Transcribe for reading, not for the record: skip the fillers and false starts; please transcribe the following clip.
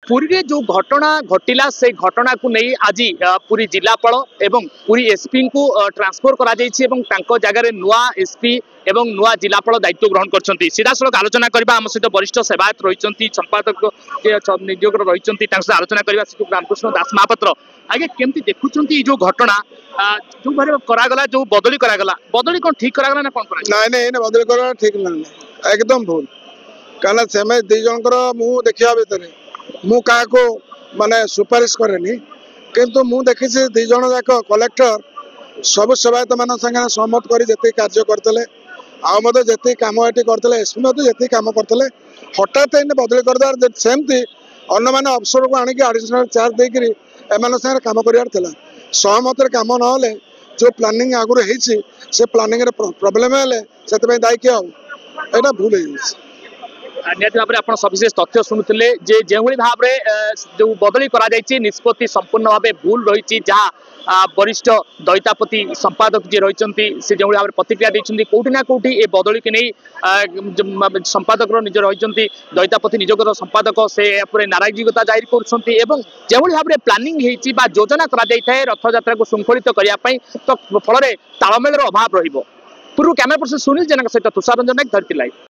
पुरी रे जो घटना घटिला से घटना को नहीं आज पुरी जिलापाल एवं पुरी एसपी को ट्रांसफर करा जायछि एवं तांको जगह रे नुआ एसपी एवं नुआ जिलापाल दायित्व ग्रहण करछंती। सीधासलख आलोचना करबा आम सहित वरिष्ठ सेवायत रहिछंती संपादक नियोग रहिछंती तांको सहित आलोचना करबा श्री रामकृष्ण दास महापात्र। आगे केमती देखुछंती जो घटना जो भारे करागला जो बदली कोन ठीक करागला ना कोन करा नहीं नहीं ने बदली करा ठीक नहीं एकदम भूल कारण से दी जनकर मु देखिया भितर मु का को माने सुपारिश करेनी किंतु मु देखि से दी जन जाक कलेक्टर सब सेवायत मान संगे सहमत करी जति कार्य करतले आ मते जति काम एटी करतले एसपी मते जति काम करतले हठात इन बदली कर दार सेमती अन्य माने अफसर को आनी के एडिशनल चार्ज देकरी एमान संगे काम करियार थला सहमत रे काम न होले जो प्लानिंग आगुर हेछि से प्लानिंग रे प्रॉब्लम हेले सेते पे दायी के एटा भूल हेछि। निहत भाव में सविशेष तथ्य शुणुले जो भाव में जो बदली करा निष्पत्ति संपूर्ण भाव भूल रही जहाँ वरिष्ठ दैतापति संपादक जी रही से जो भाव में प्रतिक्रिया देते कौटी ना कौटी ए बदली के नहीं संपादक निज रही दैतापति निजोग संपादक से नाराजगिकता जाहिर कर जो भाव में प्लानिंग योजना कर रथ यात्रा को श्रृंखलित करने तो फल तालमेल अभाव रही। पूर्व कैमरा पर्सन सुनील जेना सहित तुषार रंजन नायक धरती लाइव।